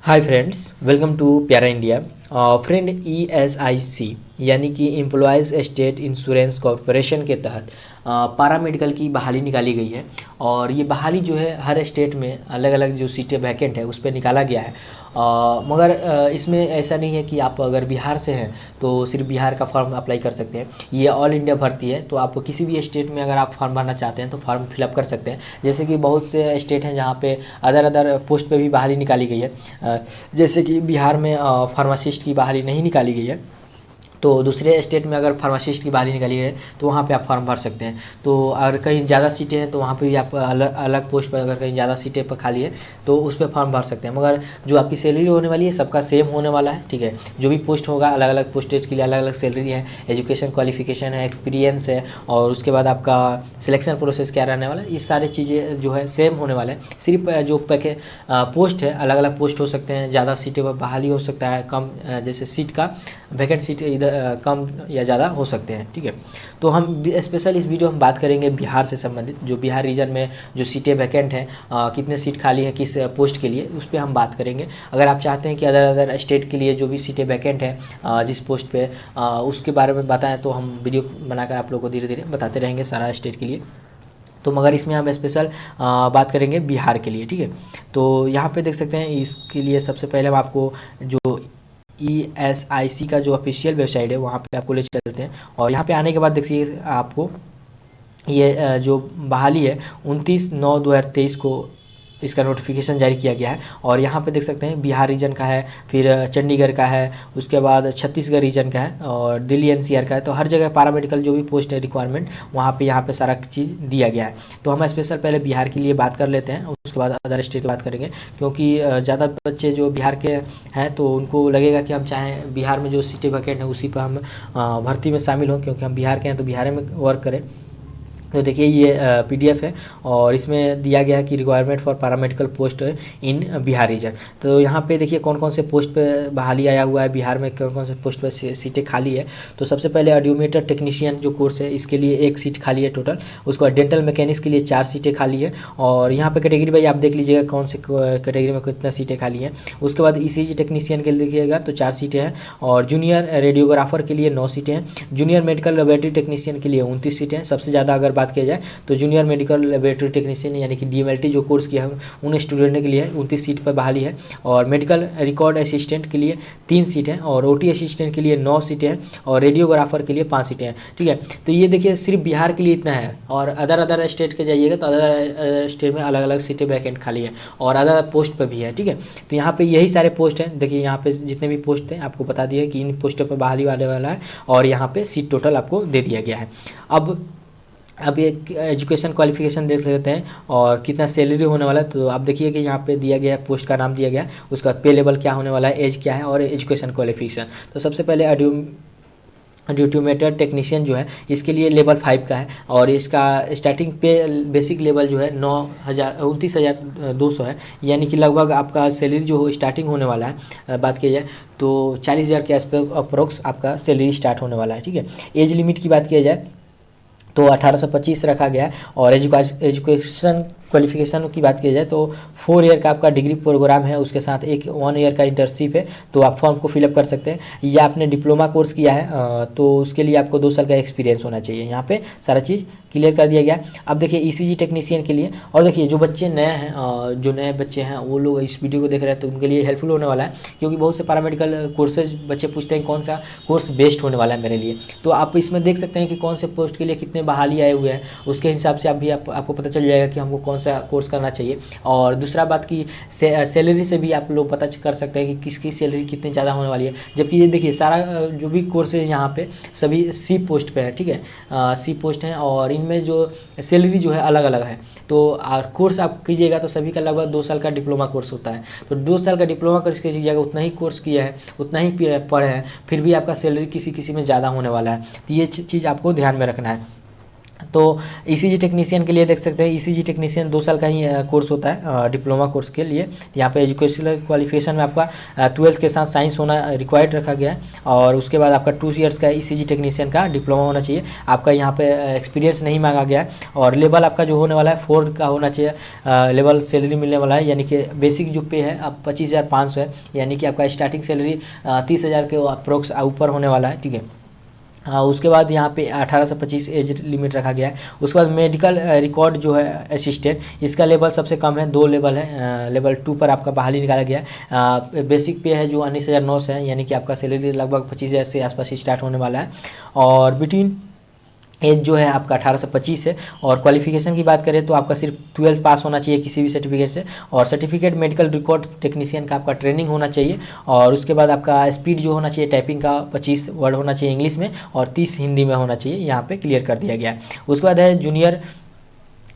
Hi friends, welcome to प्यारा India. Friend, ESIC यानी कि एम्प्लॉयज़ स्टेट इंश्योरेंस कॉरपोरेशन के तहत पारा मेडिकल की बहाली निकाली गई है। और ये बहाली जो है हर स्टेट में अलग अलग जो सीटें वैकेंट है उस पर निकाला गया है। मगर इसमें ऐसा नहीं है कि आप अगर बिहार से हैं तो सिर्फ बिहार का फॉर्म अप्लाई कर सकते हैं। ये ऑल इंडिया भर्ती है, तो आप किसी भी स्टेट में अगर आप फॉर्म भरना चाहते हैं तो फॉर्म फिलअप कर सकते हैं। जैसे कि बहुत से स्टेट हैं जहाँ पे अदर अदर पोस्ट पे भी बहाली निकाली गई है। जैसे कि बिहार में फार्मासिस्ट की बहाली नहीं निकाली गई है, तो दूसरे स्टेट में अगर फार्मासिस्ट की बहाली निकाली है तो वहाँ पे आप फॉर्म भर सकते हैं। तो अगर कहीं ज़्यादा सीटें हैं तो वहाँ पे भी आप अलग अलग पोस्ट पर, अगर कहीं ज़्यादा सीटें पर खाली है तो उस पर फॉर्म भर सकते हैं। मगर जो आपकी सैलरी होने वाली है सबका सेम होने वाला है, ठीक है। जो भी पोस्ट होगा अलग अलग पोस्टेज के लिए अलग अलग सैलरी है, एजुकेशन क्वालिफिकेशन है, एक्सपीरियंस है, और उसके बाद आपका सिलेक्शन प्रोसेस क्या रहने वाला है, ये सारी चीज़ें जो है सेम होने वाले हैं। सिर्फ जो पोस्ट है अलग अलग पोस्ट हो सकते हैं, ज़्यादा सीटें पर बहाली हो सकता है, कम जैसे सीट का वैकेंट सीट इधर कम या ज़्यादा हो सकते हैं, ठीक है। तो हम स्पेशल इस वीडियो में बात करेंगे बिहार से संबंधित, जो बिहार रीजन में जो सीटें वैकेंट हैं, कितने सीट खाली हैं किस पोस्ट के लिए, उस पर हम बात करेंगे। अगर आप चाहते हैं कि अदर अदर स्टेट के लिए जो भी सीटें वैकेंट हैं जिस पोस्ट पे उसके बारे में बताएं तो हम वीडियो बनाकर आप लोगों को धीरे धीरे बताते रहेंगे सारा स्टेट के लिए। तो मगर इसमें हम स्पेशल बात करेंगे बिहार के लिए, ठीक है। तो यहाँ पे देख सकते हैं, इसके लिए सबसे पहले हम आपको जो ESIC का जो ऑफिशियल वेबसाइट है वहाँ पे आपको ले चलते हैं। और यहाँ पे आने के बाद देखिए आपको ये जो बहाली है 29/9/2023 को इसका नोटिफिकेशन जारी किया गया है। और यहाँ पे देख सकते हैं बिहार रीजन का है, फिर चंडीगढ़ का है, उसके बाद छत्तीसगढ़ रीजन का है और दिल्ली NCR का है। तो हर जगह पारामेडिकल जो भी पोस्ट है रिक्वायरमेंट वहाँ पे यहाँ पे सारा चीज़ दिया गया है। तो हम स्पेशल पहले बिहार के लिए बात कर लेते हैं, उसके बाद अदर स्टेट की बात करेंगे, क्योंकि ज़्यादा बच्चे जो बिहार के हैं तो उनको लगेगा कि हम चाहें बिहार में जो सीटें वैकेंट हैं उसी पर हम भर्ती में शामिल हों, क्योंकि हम बिहार के हैं तो बिहार में वर्क करें। तो देखिए ये PDF है और इसमें दिया गया है कि requirement for paramedical post in Bihar region. तो यहाँ पे देखिए कौन कौन से पोस्ट पे बहाली आया हुआ है, बिहार में कौन कौन से पोस्ट पे सीटें खाली है। तो सबसे पहले ऑडियोमीटर टेक्नीशियन जो कोर्स है इसके लिए 1 सीट खाली है टोटल। उसके बाद डेंटल मैकेनिक्स के लिए 4 सीटें खाली है। और यहाँ पे कैटेगरी भाई आप देख लीजिएगा कौन से कैटेगरी में कितना सीटें खाली हैं। उसके बाद ECG टेक्नीशियन के लिए देखिएगा तो 4 सीटें हैं। और जूनियर रेडियोग्राफर के लिए 9 सीटें हैं। जूनियर मेडिकल लेबोरेटरी टेक्नीशियन के लिए 29 सीटें हैं। सबसे ज़्यादा अगर बात किया जाए तो जूनियर मेडिकल लेबोरेटरी टेक्नीशियन यानी कि DMLT जो कोर्स किया है उन स्टूडेंट के लिए 29 सीट पर बहाली है। और मेडिकल रिकॉर्ड असिस्टेंट के लिए 3 सीटें हैं। और OT असिस्टेंट के लिए 9 सीटें हैं। और रेडियोग्राफर के लिए 5 सीटें हैं, ठीक है। तो ये देखिए सिर्फ बिहार के लिए इतना है। और अदर स्टेट के जाइएगा तो अदर स्टेट में अलग अलग सीटें वैकेंट खाली है और अदर पोस्ट पर भी है, ठीक है। तो यहाँ पे यही सारे पोस्ट हैं। देखिए यहाँ पे जितने भी पोस्ट हैं आपको बता दिए कि इन पोस्टों पर बहाली वाले वाला है। और यहाँ पे सीट टोटल आपको दे दिया गया है। अब एक एजुकेशन क्वालिफिकेशन देख लेते हैं और कितना सैलरी होने वाला है। तो आप देखिए कि यहाँ पे दिया गया है, पोस्ट का नाम दिया गया है, उसका पे लेवल क्या होने वाला है, एज क्या है और एजुकेशन क्वालिफिकेशन। तो सबसे पहले ऑडियोमीटर टेक्नीशियन जो है इसके लिए लेवल 5 का है। और इसका स्टार्टिंग पे बेसिक लेवल जो है 29,200 है, यानी कि लगभग आपका सैलरी जो स्टार्टिंग होने वाला है बात की जाए तो 40,000 के आसपास अप्रोक्स आपका सैलरी स्टार्ट होने वाला है, ठीक है। एज लिमिट की बात किया जाए तो 18 से 25 रखा गया है। और एजुकेशन क्वालिफिकेशन की बात की जाए तो 4 ईयर का आपका डिग्री प्रोग्राम है, उसके साथ 1 ईयर का इंटर्नशिप है। तो आप फॉर्म को फिलअप कर सकते हैं। या आपने डिप्लोमा कोर्स किया है तो उसके लिए आपको 2 साल का एक्सपीरियंस होना चाहिए। यहाँ पे सारा चीज़ क्लियर कर दिया गया। अब देखिए ECG टेक्नीशियन के लिए, और देखिए जो बच्चे नए हैं जो नए बच्चे हैं वो लोग इस वीडियो को देख रहे हैं तो उनके लिए हेल्पफुल होने वाला है, क्योंकि बहुत से पैरामेडिकल कोर्सेज बच्चे पूछते हैं कौन सा कोर्स बेस्ट होने वाला है मेरे लिए। तो आप इसमें देख सकते हैं कि कौन से पोस्ट के लिए कितने बहाली आए हुए हैं, उसके हिसाब से आपको पता चल जाएगा कि हमको कौन सा कोर्स करना चाहिए। और दूसरा बात की सैलरी से भी आप लोग पता कर सकते हैं कि किसकी सैलरी कितनी ज़्यादा होने वाली है। जबकि ये देखिए सारा जो भी कोर्स है यहाँ पे सभी C पोस्ट पे है, ठीक है। C पोस्ट हैं और इनमें जो सैलरी जो है अलग अलग है। तो कोर्स आप कीजिएगा तो सभी का लगभग 2 साल का डिप्लोमा कोर्स होता है। तो 2 साल का डिप्लोमा कोर्स कीजिएगा, उतना ही कोर्स किया है, उतना ही पढ़े हैं, फिर भी आपका सैलरी किसी किसी में ज़्यादा होने वाला है। तो ये चीज़ आपको ध्यान में रखना है। तो ईसीजी टेक्नीशियन के लिए देख सकते हैं, ईसीजी टेक्नीशियन 2 साल का ही कोर्स होता है डिप्लोमा कोर्स के लिए। यहाँ पे एजुकेशनल क्वालिफिकेशन में आपका 12th के साथ साइंस होना रिक्वायर्ड रखा गया है, और उसके बाद आपका 2 ईयर्स का ईसीजी टेक्नीशियन का डिप्लोमा होना चाहिए। आपका यहाँ पे एक्सपीरियंस नहीं मांगा गया है, और लेवल आपका जो होने वाला है 4 का होना चाहिए लेवल सैलरी मिलने वाला है। यानी कि बेसिक जो पे है अब 25,500 है, यानी कि आपका स्टार्टिंग सैलरी 30,000 के अप्रोक्स ऊपर होने वाला है, ठीक है। उसके बाद यहाँ पे 18 से 25 एज लिमिट रखा गया है। उसके बाद मेडिकल रिकॉर्ड जो है असिस्टेंट, इसका लेवल सबसे कम है, 2 लेवल है, लेवल 2 पर आपका बहाली निकाला गया है। बेसिक पे है जो 19,900 है, यानी कि आपका सैलरी लगभग 25,000 से आसपास स्टार्ट होने वाला है। और बिटवीन एज जो है आपका 18 से 25 है। और क्वालिफिकेशन की बात करें तो आपका सिर्फ 12th पास होना चाहिए किसी भी सर्टिफिकेट से, और सर्टिफिकेट मेडिकल रिकॉर्ड टेक्नीशियन का आपका ट्रेनिंग होना चाहिए। और उसके बाद आपका स्पीड जो होना चाहिए टाइपिंग का 25 वर्ड होना चाहिए इंग्लिश में, और 30 हिंदी में होना चाहिए, यहाँ पे क्लियर कर दिया गया है। उसके बाद है जूनियर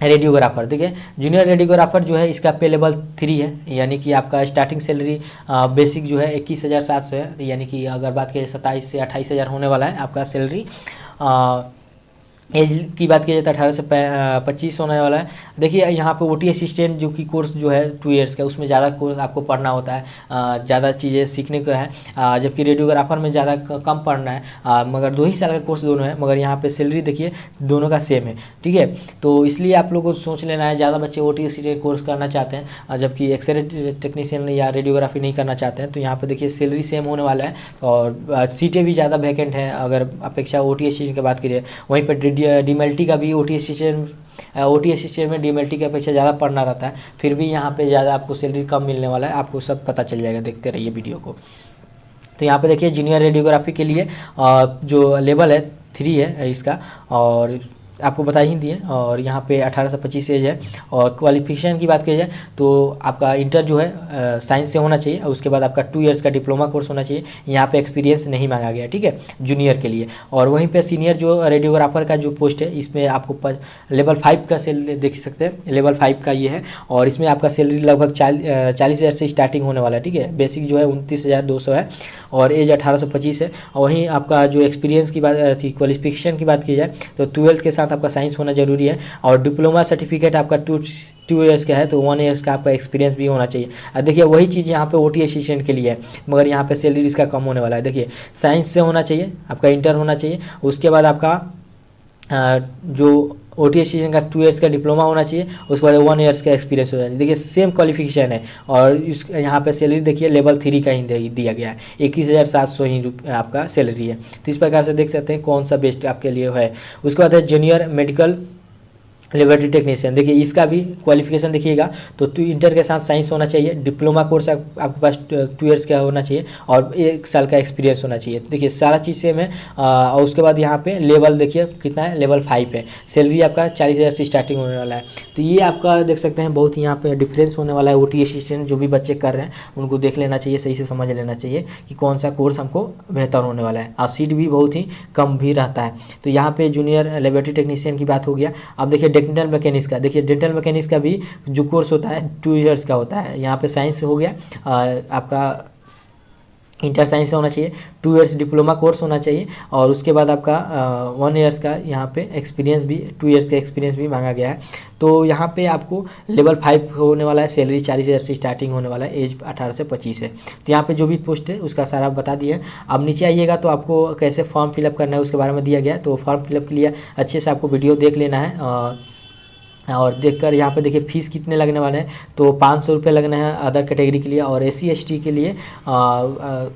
रेडियोग्राफर। देखिए जूनियर रेडियोग्राफर जो है इसका पे लेवल 3 है, यानी कि आपका स्टार्टिंग सैलरी बेसिक जो है 21,700 है, यानी कि अगर बात करें 27 से 28,000 होने वाला है आपका सैलरी। एज की बात की जाए तो 18 से 25 होने वाला है। देखिए यहाँ पे ओटी असिस्टेंट जो कि कोर्स जो है 2 ईयर्स का, उसमें ज़्यादा कोर्स आपको पढ़ना होता है, ज़्यादा चीज़ें सीखने को है, जबकि रेडियोग्राफर में ज़्यादा कम पढ़ना है, मगर 2 ही साल का कोर्स दोनों है। मगर यहाँ पे सैलरी देखिए दोनों का सेम है, ठीक है। तो इसलिए आप लोगों को सोच लेना है, ज़्यादा बच्चे ओटी असिस्टेंट कोर्स करना चाहते हैं जबकि एक्सरे टेक्नीशियन या रेडियोग्राफी नहीं करना चाहते हैं, तो यहाँ पर देखिए सैलरी सेम होने वाला है, और सीटें भी ज़्यादा वैकेंट हैं अगर अपेक्षा ओटी असिस्टेंट की बात करिए। वहीं पर डीएमएलटी का भी ओटी असिस्टेंट में डीएमएलटी की अपेक्षा ज़्यादा पढ़ना रहता है, फिर भी यहाँ पे ज़्यादा आपको सैलरी कम मिलने वाला है, आपको सब पता चल जाएगा, देखते रहिए वीडियो को। तो यहाँ पे देखिए जूनियर रेडियोग्राफी के लिए जो लेवल है 3 है इसका, और आपको बता ही दिए। और यहाँ पे 18 से 25 एज है। और क्वालिफिकेशन की बात की जाए तो आपका इंटर जो है साइंस से होना चाहिए, और उसके बाद आपका 2 ईयर्स का डिप्लोमा कोर्स होना चाहिए। यहाँ पे एक्सपीरियंस नहीं मांगा गया, ठीक है, जूनियर के लिए। और वहीं पे सीनियर जो रेडियोग्राफर का जो पोस्ट है, इसमें आपको लेवल 5 का सैलरी देख सकते हैं, लेवल 5 का ये है। और इसमें आपका सैलरी लगभग 40,000 से स्टार्टिंग होने वाला है, ठीक है। बेसिक जो है 29,200 है, और एज 18 से 25 है। और वहीं आपका जो एक्सपीरियंस की बात थी, क्वालिफिकेशन की बात की जाए तो 12th के साथ आपका साइंस होना जरूरी है, और डिप्लोमा सर्टिफिकेट आपका 2 ईयर्स का है, तो 1 ईयर्स का आपका एक्सपीरियंस भी होना चाहिए। अब देखिए वही चीज़ यहाँ पे ओटी असिस्टेंट के लिए है, मगर यहाँ पे सैलरी इसका कम होने वाला है। देखिए साइंस से होना चाहिए, आपका इंटर होना चाहिए, उसके बाद आपका जो ओटी असिस्टेंट का 2 ईयर्स का डिप्लोमा होना चाहिए, उसके बाद 1 ईयर्स का एक्सपीरियंस हो जाए। देखिए सेम क्वालिफिकेशन है, और इस यहाँ पे सैलरी देखिए लेवल 3 का ही दिया गया है, 21,700 ही आपका सैलरी है। तो इस प्रकार से देख सकते हैं कौन सा बेस्ट आपके लिए है। उसके बाद है जूनियर मेडिकल लेबोरेटरी टेक्नीशियन। देखिए इसका भी क्वालिफिकेशन देखिएगा तो 2 इंटर के साथ साइंस होना चाहिए, डिप्लोमा कोर्स आपके पास 2 ईयर्स का होना चाहिए, और 1 साल का एक्सपीरियंस होना चाहिए। देखिए सारा चीज़ सेम है। और उसके बाद यहाँ पे लेवल देखिए कितना है, लेवल 5 है। सैलरी आपका 40,000 से स्टार्टिंग होने वाला है। तो ये आपका देख सकते हैं बहुत यहाँ पे डिफरेंस होने वाला है। ओटी असिस्टेंट जो भी बच्चे कर रहे हैं उनको देख लेना चाहिए, सही से समझ लेना चाहिए कि कौन सा कोर्स हमको बेहतर होने वाला है, और सीट भी बहुत ही कम भी रहता है। तो यहाँ पे जूनियर लेबोरेटरी टेक्नीशियन की बात हो गया। अब देखिए डेंटल मैकेनिक्स का, देखिए डेंटल मैकेनिक्स का भी जो कोर्स होता है 2 ईयर्स का होता है। यहाँ पे साइंस हो गया, आपका इंटर साइंस होना चाहिए, 2 ईयर्स डिप्लोमा कोर्स होना चाहिए, और उसके बाद आपका 1 ईयर्स का यहाँ पे एक्सपीरियंस भी, 2 ईयर्स का एक्सपीरियंस भी मांगा गया है। तो यहाँ पे आपको लेवल 5 होने वाला है, सैलरी 40,000 से स्टार्टिंग होने वाला है, एज 18 से 25 है। तो यहाँ पे जो भी पोस्ट है उसका सारा बता दिया। अब नीचे आइएगा तो आपको कैसे फॉर्म फिलअप करना है उसके बारे में दिया गया है। तो फॉर्म फिलअप के लिए अच्छे से आपको वीडियो देख लेना है, और देखकर यहाँ पे देखिए फीस कितने लगने वाले हैं। तो 500 रुपये लगना है अदर कैटेगरी के लिए, और SC ST के लिए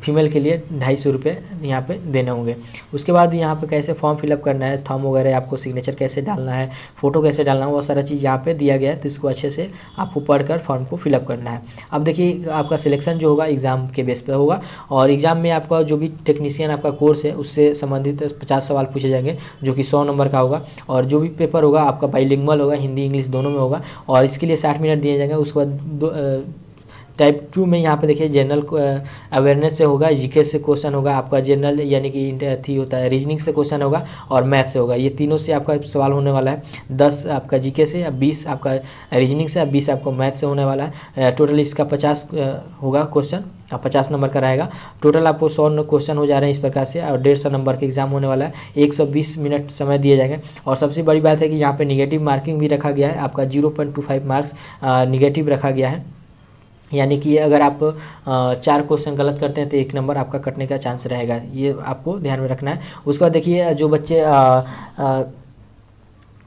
फीमेल के लिए 250 रुपये यहाँ पे देने होंगे। उसके बाद यहाँ पे कैसे फॉर्म फिलअप करना है, थंब वगैरह आपको सिग्नेचर कैसे डालना है, फोटो कैसे डालना है, वो सारा चीज़ यहाँ पे दिया गया है। तो इसको अच्छे से आपको पढ़कर फॉर्म को फिलअप करना है। अब देखिए आपका सिलेक्शन जो होगा एग्ज़ाम के बेस पर होगा, और एग्ज़ाम में आपका जो भी टेक्नीशियन आपका कोर्स है उससे संबंधित 50 सवाल पूछे जाएंगे, जो कि 100 नंबर का होगा। और जो भी पेपर होगा आपका बाइलिंगुअल होगा, हिंदी इंग्लिश दोनों में होगा, और इसके लिए 60 मिनट दिए जाएंगे। उसके बाद टाइप 2 में यहाँ पे देखिए जनरल अवेयरनेस से होगा, जीके से क्वेश्चन होगा आपका, जनरल यानी कि थी होता है, रीजनिंग से क्वेश्चन होगा, और मैथ से होगा। ये तीनों से आपका सवाल होने वाला है। 10 आपका जीके से, 20 आपका रीजनिंग से, 20 आपको मैथ से होने वाला है। टोटल इसका 50 होगा क्वेश्चन। 50 नंबर का रहेगा। टोटल आपको 100 क्वेश्चन हो जा रहे हैं इस प्रकार से, और 150 नंबर का एग्जाम होने वाला है। 120 मिनट समय दिए जाएंगे। और सबसे बड़ी बात है कि यहाँ पे निगेटिव मार्किंग भी रखा गया है, आपका 0.25 मार्क्स निगेटिव रखा गया है। यानी कि अगर आप 4 क्वेश्चन गलत करते हैं तो 1 नंबर आपका कटने का चांस रहेगा, ये आपको ध्यान में रखना है। उसके बाद देखिए, जो बच्चे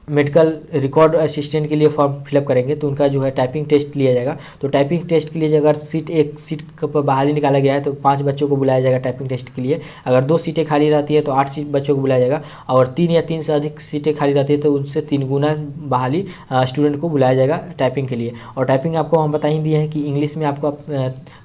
मेडिकल रिकॉर्ड असिस्टेंट के लिए फॉर्म फिलअप करेंगे तो उनका जो है टाइपिंग टेस्ट लिया जाएगा। तो टाइपिंग टेस्ट के लिए अगर एक सीट पर बहाली निकाला गया है तो 5 बच्चों को बुलाया जाएगा टाइपिंग टेस्ट के लिए। अगर 2 सीटें खाली रहती है तो 8 बच्चों को बुलाया जाएगा, और 3 या 3 से अधिक सीटें खाली रहती है तो उनसे 3 गुना बहाली स्टूडेंट को बुलाया जाएगा टाइपिंग के लिए। और टाइपिंग आपको हम बता ही दिए हैं कि इंग्लिश में आपका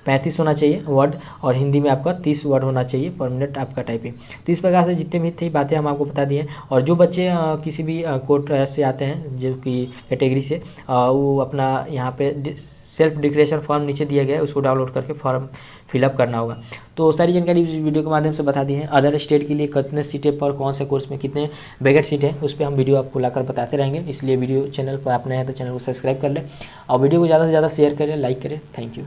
35 होना चाहिए वर्ड, और हिंदी में आपका 30 वर्ड होना चाहिए पर मिनट आपका टाइपिंग। तो इस प्रकार से जितने भी थी बातें हम आपको बता दिए। और जो बच्चे किसी भी कोर्ट से आते हैं जो कि कैटेगरी से, वो अपना यहाँ पे सेल्फ डिक्लेरेशन फॉर्म नीचे दिया गया है, उसको डाउनलोड करके फॉर्म फिलअप करना होगा। तो सारी जानकारी इस वीडियो के माध्यम से बता दी है। अदर स्टेट के लिए कितने सीटें पर कौन से कोर्स में कितने वैकेंट सीट हैं उस पर हम वीडियो आपको लाकर बताते रहेंगे। इसलिए वीडियो चैनल पर आप नए हैं तो चैनल को सब्सक्राइब कर लें, और वीडियो को ज़्यादा से ज़्यादा शेयर करें, लाइक करें। Thank you.